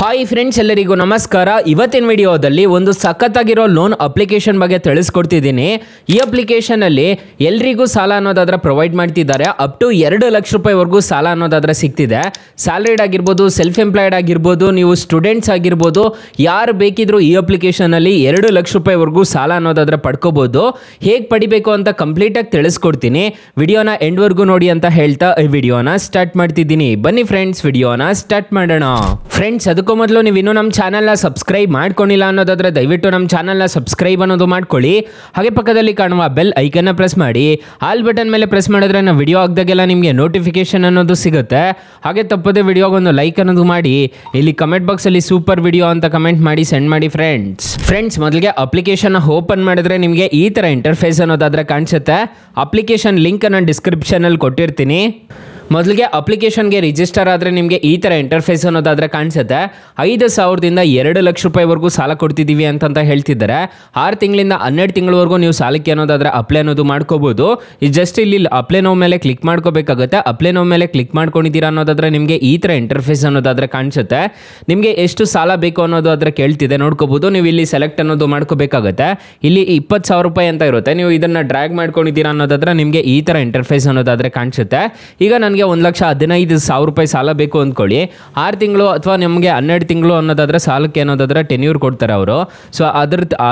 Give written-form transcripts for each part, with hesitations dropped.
Hi friends, ಎಲ್ಲರಿಗೂ ನಮಸ್ಕಾರ. ಇವತ್ತಿನ ವಿಡಿಯೋದಲ್ಲಿ ಒಂದು ಸಖತ್ತಾಗಿರೋ ಲೋನ್ ಅಪ್ಲಿಕೇಶನ್ ಬಗ್ಗೆ ತಿಳಿಸ್ಕೊಡ್ತಿದ್ದೀನಿ. ಈ ಅಪ್ಲಿಕೇಶನಲ್ಲಿ ಎಲ್ರಿಗೂ ಸಾಲ ಅನ್ನೋದಾದ್ರೆ ಪ್ರೊವೈಡ್ ಮಾಡ್ತಿದ್ದಾರೆ. ಅಪ್ ಟು 2 ಲಕ್ಷ ರೂಪಾಯಿವರೆಗೂ ಸಾಲ ಅನ್ನೋದಾದ್ರೆ ಸಿಗ್ತಿದೆ. ಸ್ಯಾಲರಿಡ್ ಆಗಿರ್ಬೋದು, ಸೆಲ್ಫ್ ಎಂಪ್ಲಾಯ್ಡ್ ಆಗಿರ್ಬೋದು, ನೀವು ಸ್ಟೂಡೆಂಟ್ಸ್ ಆಗಿರ್ಬೋದು, ಯಾರು ಬೇಕಿದ್ರು ಈ ಅಪ್ಲಿಕೇಶನಲ್ಲಿ 2 ಲಕ್ಷ ರೂಪಾಯಿವರೆಗೂ ಸಾಲ ಅನ್ನೋದಾದ್ರೆ ಪಡ್ಕೋಬೋದು. ಹೇಗೆ ಪಡಿಬೇಕು ಅಂತ ಕಂಪ್ಲೀಟಾಗಿ ತಿಳಿಸ್ಕೊಡ್ತೀನಿ. ವಿಡಿಯೋನ ಎಂಡ್ವರೆಗೂ ನೋಡಿ ಅಂತ ಹೇಳ್ತಾ ಈ ವಿಡಿಯೋನ ಸ್ಟಾರ್ಟ್ ಮಾಡ್ತಿದ್ದೀನಿ. ಬನ್ನಿ ಫ್ರೆಂಡ್ಸ್, ವಿಡಿಯೋನ ಸ್ಟಾರ್ಟ್ ಮಾಡೋಣ. ಫ್ರೆಂಡ್ಸ್, ಅದಕ್ಕೂ ಮೊದಲು ನೀವು ಇನ್ನೂ ನಮ್ಮ ಚಾನಲ್ನ ಸಬ್ಸ್ಕ್ರೈಬ್ ಮಾಡ್ಕೊಂಡಿಲ್ಲ ಅನ್ನೋದಾದ್ರೆ ದಯವಿಟ್ಟು ನಮ್ಮ ಚಾನಲ್ನ ಸಬ್ಸ್ಕ್ರೈಬ್ ಅನ್ನೋದು ಮಾಡ್ಕೊಳ್ಳಿ. ಹಾಗೆ ಪಕ್ಕದಲ್ಲಿ ಕಾಣುವ ಬೆಲ್ ಐಕನ್ನ ಪ್ರೆಸ್ ಮಾಡಿ. ಆಲ್ ಬಟನ್ ಮೇಲೆ ಪ್ರೆಸ್ ಮಾಡಿದ್ರೆ ನಾವು ವಿಡಿಯೋ ಹಾಕಿದಾಗೆಲ್ಲ ನಿಮಗೆ ನೋಟಿಫಿಕೇಶನ್ ಅನ್ನೋದು ಸಿಗುತ್ತೆ. ಹಾಗೆ ತಪ್ಪದೆ ವಿಡಿಯೋಗೊಂದು ಲೈಕ್ ಅನ್ನೋದು ಮಾಡಿ. ಇಲ್ಲಿ ಕಮೆಂಟ್ ಬಾಕ್ಸಲ್ಲಿ ಸೂಪರ್ ವಿಡಿಯೋ ಅಂತ ಕಮೆಂಟ್ ಮಾಡಿ ಸೆಂಡ್ ಮಾಡಿ ಫ್ರೆಂಡ್ಸ್. ಮೊದಲಿಗೆ ಅಪ್ಲಿಕೇಶನ್ ಓಪನ್ ಮಾಡಿದ್ರೆ ನಿಮಗೆ ಈ ಥರ ಇಂಟರ್ಫೇಸ್ ಅನ್ನೋದಾದ್ರೆ ಕಾಣಿಸುತ್ತೆ. ಅಪ್ಲಿಕೇಶನ್ ಲಿಂಕ್ ನಾನು ಡಿಸ್ಕ್ರಿಪ್ಷನಲ್ಲಿ ಕೊಟ್ಟಿರ್ತೀನಿ. ಮೊದಲಿಗೆ ಅಪ್ಲಿಕೇಶನ್ಗೆ ರಿಜಿಸ್ಟರ್ ಆದರೆ ನಿಮಗೆ ಈ ಥರ ಇಂಟರ್ಫೇಸ್ ಅನ್ನೋದಾದರೆ ಕಾಣಿಸುತ್ತೆ. 5,000ದಿಂದ 2 ಲಕ್ಷ ರೂಪಾಯಿವರೆಗೂ ಸಾಲ ಕೊಡ್ತಿದ್ದೀವಿ ಅಂತ ಹೇಳ್ತಿದ್ದಾರೆ. 6 ತಿಂಗಳಿಂದ 12 ತಿಂಗಳವರೆಗೂ ನೀವು ಸಾಲಕ್ಕೆ ಅನ್ನೋದಾದರೆ ಅಪ್ಲೈ ಅನ್ನೋದು ಮಾಡ್ಕೋಬೋದು. ಇದು ಜಸ್ಟ್ ಇಲ್ಲಿ ಅಪ್ಲೈ ನೋವು ಮೇಲೆ ಕ್ಲಿಕ್ ಮಾಡ್ಕೋಬೇಕಾಗುತ್ತೆ. ಅಪ್ಲೈ ನೋವು ಮೇಲೆ ಕ್ಲಿಕ್ ಮಾಡ್ಕೊಂಡಿದ್ದೀರಾ ಅನ್ನೋದಾದರೆ ನಿಮಗೆ ಈ ಥರ ಇಂಟರ್ಫೇಸ್ ಅನ್ನೋದಾದರೆ ಕಾಣಿಸುತ್ತೆ. ನಿಮಗೆ ಎಷ್ಟು ಸಾಲ ಬೇಕು ಅನ್ನೋದು ಆದರೆ ಕೇಳ್ತಿದೆ, ನೋಡ್ಕೋಬೋದು. ನೀವು ಇಲ್ಲಿ ಸೆಲೆಕ್ಟ್ ಅನ್ನೋದು ಮಾಡ್ಕೋಬೇಕಾಗುತ್ತೆ. ಇಲ್ಲಿ 20,000 ರೂಪಾಯಿ ಅಂತ ಇರುತ್ತೆ. ನೀವು ಇದನ್ನು ಡ್ರ್ಯಾಗ್ ಮಾಡ್ಕೊಂಡಿದ್ದೀರಾ ಅನ್ನೋದಾದರೆ ನಿಮಗೆ ಈ ಥರ ಇಂಟರ್ಫೇಸ್ ಅನ್ನೋದಾದರೆ ಕಾಣಿಸುತ್ತೆ. ಈಗ ನನಗೆ 1,15,000 ರೂಪಾಯಿ ಸಾಲ ಬೇಕು ಅಂದ್ಕೊಳ್ಳಿ. 6 ತಿಂಗಳು ಅಥವಾ ನಮಗೆ 12 ತಿಂಗಳು ಅನ್ನೋದಾದ್ರೆ ಸಾಲಕ್ಕೆ ಅನ್ನೋದಾದ್ರೆ ಟೆನ್ಯೂರ್ ಕೊಡ್ತಾರೆ ಅವರು. ಸೊ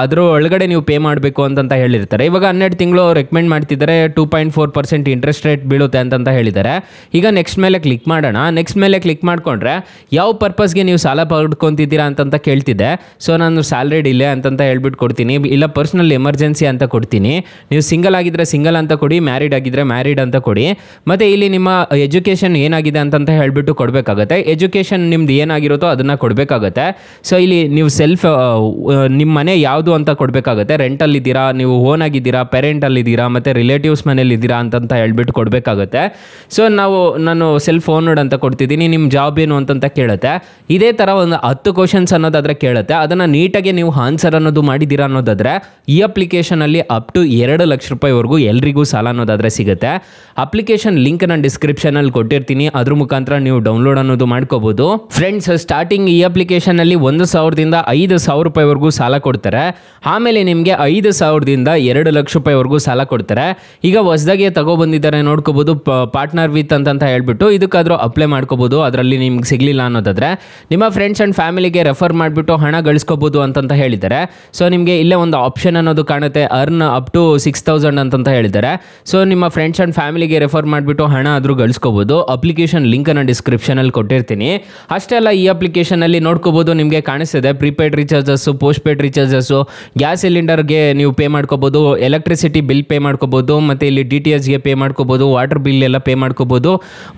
ಅದ್ರ ಒಳಗಡೆ ನೀವು ಪೇ ಮಾಡಬೇಕು ಅಂತ ಹೇಳಿರ್ತಾರೆ. ಇವಾಗ 12 ತಿಂಗಳು ರೆಕಮೆಂಡ್ ಮಾಡ್ತಿದ್ದಾರೆ. 2.4% ಇಂಟ್ರೆಸ್ಟ್ ರೇಟ್ ಬೀಳುತ್ತೆ ಅಂತ ಹೇಳಿದ್ದಾರೆ. ಈಗ ನೆಕ್ಸ್ಟ್ ಮೇಲೆ ಕ್ಲಿಕ್ ಮಾಡೋಣ. ನೆಕ್ಸ್ಟ್ ಮೇಲೆ ಕ್ಲಿಕ್ ಮಾಡ್ಕೊಂಡ್ರೆ ಯಾವ ಪರ್ಪಸ್ಗೆ ನೀವು ಸಾಲ ಪಡ್ಕೊತಿದ್ದೀರಾ ಅಂತ ಕೇಳ್ತಿದ್ದೆ. ಸೊ ನಾನು ಸ್ಯಾಲರಿಡ್ ಇಲ್ಲೇ ಅಂತ ಹೇಳ್ಬಿಟ್ಟು ಕೊಡ್ತೀನಿ. ಇಲ್ಲ ಪರ್ಸನಲ್ ಎಮರ್ಜೆನ್ಸಿ ಅಂತ ಕೊಡ್ತೀನಿ. ನೀವು ಸಿಂಗಲ್ ಆಗಿದ್ರೆ ಸಿಂಗಲ್ ಅಂತ ಕೊಡಿ, ಮ್ಯಾರಿಡ್ ಆಗಿದ್ರೆ ಮ್ಯಾರಿಡ್ ಅಂತ ಕೊಡಿ. ಮತ್ತು ಇಲ್ಲಿ ನಿಮ್ಮ ಎಜುಕೇಷನ್ ಏನಾಗಿದೆ ಅಂತ ಹೇಳ್ಬಿಟ್ಟು ಕೊಡಬೇಕಾಗತ್ತೆ. ಎಜುಕೇಷನ್ ನಿಮ್ದು ಏನಾಗಿರುತ್ತೋ ಅದನ್ನು ಕೊಡಬೇಕಾಗತ್ತೆ. ಸೊ ಇಲ್ಲಿ ನೀವು ನಿಮ್ಮ ಮನೆ ಯಾವುದು ಅಂತ ಕೊಡಬೇಕಾಗತ್ತೆ. ರೆಂಟಲ್ಲಿದ್ದೀರಾ, ನೀವು ಓನ್ ಆಗಿದ್ದೀರಾ, ಪೇರೆಂಟಲ್ಲಿದ್ದೀರಾ, ಮತ್ತು ರಿಲೇಟಿವ್ಸ್ ಮನೇಲಿದ್ದೀರಾ ಅಂತ ಹೇಳ್ಬಿಟ್ಟು ಕೊಡಬೇಕಾಗತ್ತೆ. ಸೊ ನಾನು ಸೆಲ್ಫ್ ಓನ್ಡ್ ಅಂತ ಕೊಡ್ತಿದ್ದೀನಿ. ನಿಮ್ಮ ಜಾಬ್ ಏನು ಅಂತ ಕೇಳುತ್ತೆ. ಇದೇ ಥರ ಒಂದು 10 ಕ್ವಶನ್ಸ್ ಅನ್ನೋದಾದರೆ ಕೇಳುತ್ತೆ. ಅದನ್ನು ನೀಟಾಗಿ ನೀವು ಆನ್ಸರ್ ಅನ್ನೋದು ಮಾಡಿದ್ದೀರಾ ಅನ್ನೋದಾದರೆ ಈ ಅಪ್ಲಿಕೇಶನಲ್ಲಿ ಅಪ್ ಟು 2 ಲಕ್ಷ ರೂಪಾಯಿವರೆಗೂ ಎಲ್ರಿಗೂ ಸಾಲ ಅನ್ನೋದಾದರೆ ಸಿಗುತ್ತೆ. ಅಪ್ಲಿಕೇಶನ್ ಲಿಂಕ್ ನಾನು ಡಿಸ್ಕ್ರಿಪ್ಷನಲ್ಲಿ ಕೊಟ್ಟಿರ್ತೀನಿ. ಅದ್ರ ಮುಖಾಂತರ ನೀವು ಡೌನ್ಲೋಡ್ ಅನ್ನೋದು ಮಾಡ್ಕೋಬಹುದು. ಫ್ರೆಂಡ್ಸ್, ಸ್ಟಾರ್ಟಿಂಗ್ ಈ ಅಪ್ಲಿಕೇಶನಲ್ಲಿ 1,000ದಿಂದ 5,000 ರೂಪಾಯಿವರೆಗೂ ಸಾಲ ಕೊಡ್ತಾರೆ. ಆಮೇಲೆ ನಿಮಗೆ 5,000ದಿಂದ 2 ಲಕ್ಷ ರೂಪಾಯಿವರೆಗೂ ಸಾಲ ಕೊಡ್ತಾರೆ. ಈಗ ಹೊಸದಾಗಿ ತಗೊಬಂದಿದ್ದಾರೆ, ನೋಡ್ಕೋಬಹುದು. ಪಾರ್ಟ್ನರ್ ವಿತ್ ಅಂತ ಹೇಳ್ಬಿಟ್ಟು ಇದಕ್ಕಾದ್ರೂ ಅಪ್ಲೈ ಮಾಡ್ಕೋಬಹುದು. ಅದರಲ್ಲಿ ನಿಮ್ಗೆ ಸಿಗಲಿಲ್ಲ ಅನ್ನೋದಾದ್ರೆ ನಿಮ್ಮ ಫ್ರೆಂಡ್ಸ್ ಆ್ಯಂಡ್ ಫ್ಯಾಮಿಲಿಗೆ ರೆಫರ್ ಮಾಡಿಬಿಟ್ಟು ಹಣ ಗಳಿಸ್ಕೋಬಹುದು ಅಂತ ಹೇಳಿದ್ದಾರೆ. ಸೊ ನಿಮಗೆ ಇಲ್ಲೇ ಒಂದು ಆಪ್ಷನ್ ಅನ್ನೋದು ಕಾಣುತ್ತೆ, ಅರ್ನ್ ಅಪ್ ಟು 6,000 ಅಂತ ಹೇಳಿದ್ದಾರೆ. ಸೊ ನಿಮ್ಮ ಫ್ರೆಂಡ್ಸ್ ಆ್ಯಂಡ್ ಫ್ಯಾಮಿಲಿಗೆ ರೆಫರ್ ಮಾಡಿಬಿಟ್ಟು ಹಣ ಆದರೂ ಗಳಿಸ್ಕೋಬಹುದು. ಅಪ್ಲಿಕೇಶನ್ ಲಿಂಕನ್ನು ಡಿಸ್ಕ್ರಿಪ್ಷನಲ್ಲಿ ಕೊಟ್ಟಿರ್ತೀನಿ. ಅಷ್ಟೇ ಅಲ್ಲ, ಈ ಅಪ್ಲಿಕೇಶನಲ್ಲಿ ನೋಡ್ಕೋಬಹುದು, ನಿಮಗೆ ಕಾಣಿಸ್ತಿದೆ ಪ್ರೀಪೇಯ್ಡ್ ರೀಚಾರ್ಜಸ್ಸು, ಪೋಸ್ಟ್ ಪೇಯ್ಡ್ ರೀಚಾರ್ಜಸ್ಸು, ಗ್ಯಾಸ್ ಸಿಲಿಂಡರ್ಗೆ ನೀವು ಪೇ ಮಾಡ್ಕೋಬಹುದು, ಎಲೆಕ್ಟ್ರಿಸಿಟಿ ಬಿಲ್ ಪೇ ಮಾಡ್ಕೋಬಹುದು, ಮತ್ತು ಇಲ್ಲಿ DTHಗೆ ಪೇ ಮಾಡ್ಕೋಬಹುದು, ವಾಟರ್ ಬಿಲ್ ಎಲ್ಲ ಪೇ ಮಾಡ್ಕೋಬಹುದು,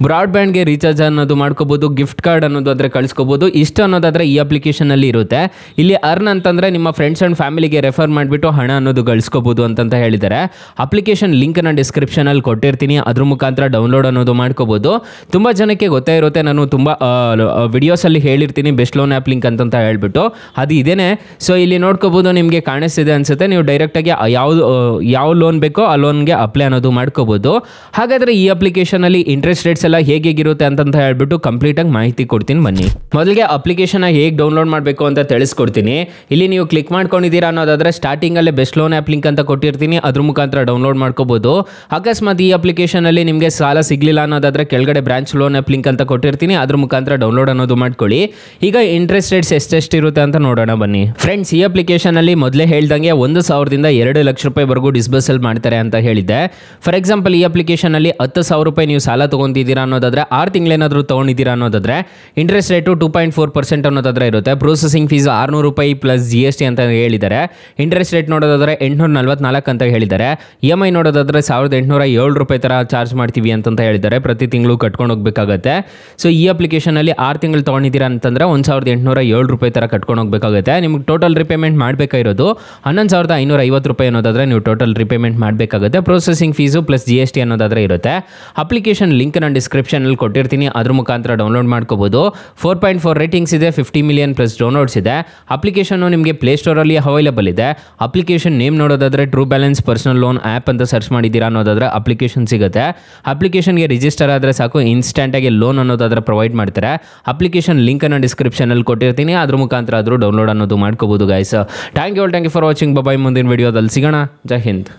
ಬ್ರಾಡ್ಬ್ಯಾಂಡ್ಗೆ ರೀಚಾರ್ಜ್ ಅನ್ನೋದು ಮಾಡ್ಕೋಬಹುದು, ಗಿಫ್ಟ್ ಕಾರ್ಡ್ ಅನ್ನೋದು ಆದರೆ ಕಳಿಸ್ಕೋಬಹುದು. ಇಷ್ಟು ಅನ್ನೋದಾದರೆ ಈ ಅಪ್ಲಿಕೇಶನಲ್ಲಿ ಇರುತ್ತೆ. ಇಲ್ಲಿ ಅರ್ನ್ ಅಂತಂದರೆ ನಿಮ್ಮ ಫ್ರೆಂಡ್ಸ್ ಆ್ಯಂಡ್ ಫ್ಯಾಮಿಲಿಗೆ ರೆಫರ್ ಮಾಡಿಬಿಟ್ಟು ಹಣ ಅನ್ನೋದು ಗಳಿಸ್ಕೋಬಹುದು ಅಂತ ಹೇಳಿದ್ದಾರೆ. ಅಪ್ಲಿಕೇಶನ್ ಲಿಂಕನ್ನು ಡಿಸ್ಕ್ರಿಪ್ಷನಲ್ಲಿ ಕೊಟ್ಟಿರ್ತೀನಿ. ಅದ್ರ ಮುಖಾಂತರ ಡೌನ್ಲೋಡ್ ಅನ್ನೋದು ಮಾಡ್ಕೋಬಹುದು. ತುಂಬ ಜನಕ್ಕೆ ಗೊತ್ತೇ ಇರುತ್ತೆ, ನಾನು ತುಂಬ ವಿಡಿಯೋಸಲ್ಲಿ ಹೇಳಿರ್ತೀನಿ ಬೆಸ್ಟ್ ಲೋನ್ ಆ್ಯಪ್ ಲಿಂಕ್ ಅಂತ ಹೇಳ್ಬಿಟ್ಟು, ಅದು ಇದೇನೆ. ಸೊ ಇಲ್ಲಿ ನೋಡ್ಕೋಬಹುದು, ನಿಮಗೆ ಕಾಣಿಸ್ತಿದೆ ಅನ್ಸುತ್ತೆ. ನೀವು ಡೈರೆಕ್ಟಾಗಿ ಯಾವ ಲೋನ್ ಬೇಕೋ ಆ ಲೋನ್ಗೆ ಅಪ್ಲೈ ಅನ್ನೋದು ಮಾಡ್ಕೋಬಹುದು. ಹಾಗಾದರೆ ಈ ಅಪ್ಲಿಕೇಶನಲ್ಲಿ ಇಂಟ್ರೆಸ್ಟ್ ರೇಟ್ಸ್ ಎಲ್ಲ ಹೇಗಿರುತ್ತೆ ಅಂತ ಹೇಳ್ಬಿಟ್ಟು ಕಂಪ್ಲೀಟಾಗಿ ಮಾಹಿತಿ ಕೊಡ್ತೀನಿ. ಬನ್ನಿ, ಮೊದಲಿಗೆ ಅಪ್ಲಿಕೇಶನ್ ಹೇಗೆ ಡೌನ್ಲೋಡ್ ಮಾಡಬೇಕು ಅಂತ ತಿಳಿಸ್ಕೊಡ್ತೀನಿ. ಇಲ್ಲಿ ನೀವು ಕ್ಲಿಕ್ ಮಾಡ್ಕೊಂಡಿದ್ದೀರಾ ಅನ್ನೋದಾದರೆ ಸ್ಟಾರ್ಟಿಂಗಲ್ಲೇ ಬೆಸ್ಟ್ ಲೋನ್ ಆ್ಯಪ್ ಲಿಂಕ್ ಅಂತ ಕೊಟ್ಟಿರ್ತೀನಿ. ಅದ್ರ ಮುಖಾಂತರ ಡೌನ್ಲೋಡ್ ಮಾಡ್ಕೋಬಹುದು. ಅಕಸ್ಮಾತ್ ಈ ಅಪ್ಲಿಕೇಶನಲ್ಲಿ ನಿಮಗೆ ಸಾಲ ಸಿಗಲಿಲ್ಲ ಅನ್ನೋದಾದರೆ ಕೆಳಗಡೆ ಬ್ರಾಂಚ್ ಲೋನ್ ಆ್ಯಪ್ ಲಿಂಕ್ ಅಂತ ಕೊಟ್ಟಿರ್ತೀನಿ. ಅದ್ರ ಮುಖಾಂತರ ಡೌನ್ಲೋಡ್ ಅನ್ನೋದು ಮಾಡ್ಕೊಳ್ಳಿ. ಈಗ ಇಂಟ್ರೆಸ್ಟ್ ರೇಟ್ಸ್ ಎಷ್ಟೆಷ್ಟು ಇರುತ್ತೆ ಅಂತ ನೋಡೋಣ ಬನ್ನಿ. ಫ್ರೆಂಡ್ಸ್, ಈ ಅಪ್ಲಿಕೇಶನಲ್ಲಿ ಮೊದಲೇ ಹೇಳ್ದಂಗೆ 1,000ದಿಂದ 2 ಲಕ್ಷ ರೂಪಾಯಿವರೆಗೂ ಡಿಸ್ಬರ್ಸಲ್ ಮಾಡ್ತಾರೆ ಅಂತ ಹೇಳಿದ್ದೆ. ಫಾರ್ ಎಕ್ಸಾಂಪಲ್, ಈ ಅಪ್ಲಿಕೇಶನಲ್ಲಿ 10,000 ರೂಪಾಯಿ ನೀವು ಸಾಲ ತೊಗೊಂತಿದ್ದೀರಾ ಅನ್ನೋದಾದರೆ 6 ತಿಂಗಳೇನಾದರೂ ತೊಗೊಂಡಿದ್ದೀರಾ ಅನ್ನೋದಾದರೆ ಇಂಟ್ರೆಸ್ಟ್ ರೇಟು 2.4% ಅನ್ನೋದಾದರೆ ಇರುತ್ತೆ. ಪ್ರೊಸೆಸಿಂಗ್ ಫೀಸ್ 600 ರೂಪಾಯಿ ಪ್ಲಸ್ GST ಅಂತ ಹೇಳಿದ್ದಾರೆ. ಇಂಟ್ರೆಸ್ಟ್ ರೇಟ್ ನೋಡೋದಾದರೆ 844 ಅಂತ ಹೇಳಿದ್ದಾರೆ. EMI ನೋಡೋದಾದರೆ 1,807 ರೂಪಾಯಿ ಥರ ಚಾರ್ಜ್ ಮಾಡ್ತೀವಿ ಅಂತ ಹೇಳಿದ್ದಾರೆ. ಪ್ರತಿ ತಿಂಗಳು ಕಟ್ಕೊಂಡು ಹೋಗಬೇಕಾಗತ್ತೆ. ಸೊ ಈ ಅಪ್ಲಿಕೇಶನಲ್ಲಿ 6 ತಿಂಗಳು ತೊಗೊಂಡಿದ್ದೀರಾ ಅಂತಂದರೆ 1,807 ರೂಪಾಯಿ ಥರ ಕಟ್ಕೊಂಡು ಹೋಗಬೇಕಾಗುತ್ತೆ. ನಿಮ್ಗೆ ಟೋಟಲ್ ರಿಪೇಮೆಂಟ್ ಮಾಡಬೇಕಾಗಿರೋದು 11,550 ರೂಪಾಯಿ ಅನ್ನೋದಾದರೆ ನೀವು ಟೋಟಲ್ ರಿಪೇಮೆಂಟ್ ಮಾಡಬೇಕಾಗುತ್ತೆ. ಪ್ರೊಸೆಸಿಂಗ್ ಫೀಸು ಪ್ಲಸ್ GST ಅನ್ನೋದಾದರೆ ಇರುತ್ತೆ. ಅಪ್ಲಿಕೇಶನ್ ಲಿಂಕ್ ನಾನು ಡಿಸ್ಕ್ರಿಪ್ಷನಲ್ಲಿ ಕೊಟ್ಟಿರ್ತೀನಿ. ಅದ್ರ ಮುಖಾಂತರ ಡೌನ್ಲೋಡ್ ಮಾಡ್ಕೋಬಹುದು. 4.4 ರೇಟಿಂಗ್ಸ್ ಇದೆ, 50 ಮಿಲಿಯನ್ ಪ್ಲಸ್ ಡೌನ್ಲೋಡ್ಸ್ ಇದೆ. ಅಪ್ಲಿಕೇಶನ್ ನಿಮಗೆ ಪ್ಲೇಸ್ಟೋರಲ್ಲಿ ಅವೈಲೇಬಲ್ ಇದೆ. ಅಪ್ಲಿಕೇಶನ್ ನೇಮ್ ನೋಡೋದಾದರೆ true balance personal loan app ಅಂತ ಸರ್ಚ್ ಮಾಡಿದ್ದೀರಾ ಅನ್ನೋದಾದರೆ ಅಪ್ಲಿಕೇಶನ್ ಸಿಗುತ್ತೆ. ಅಪ್ಲಿಕೇಶನ್ಗೆ ರಿಜಿಸ್ಟರ್ ರಿಜಿಸ್ಟರ್ ಆದರೆ ಸಾಕು, ಇನ್ಸ್ಟೆಂಟಾಗಿ ಲೋನ್ ಅನ್ನೋದಾದ್ರೆ ಪ್ರೊವೈಡ್ ಮಾಡ್ತಾರೆ. ಅಪ್ಲಿಕೇಶನ್ ಲಿಂಕನ್ನು ಡಿಸ್ಕ್ರಿಪ್ಷನಲ್ಲಿ ಕೊಟ್ಟಿರ್ತೀನಿ, ಅದ್ರ ಮುಖಾಂತರ ಆದರೂ ಡೌನ್ಲೋಡ್ ಅನ್ನೋದು ಮಾಡ್ಕೋಬೋದು guys. Thank you for watching. Bye. ಮುಂದಿನ ವಿಡಿಯೋದಲ್ಲಿ ಸಿಗೋಣ. ಜೈ ಹಿಂದ್.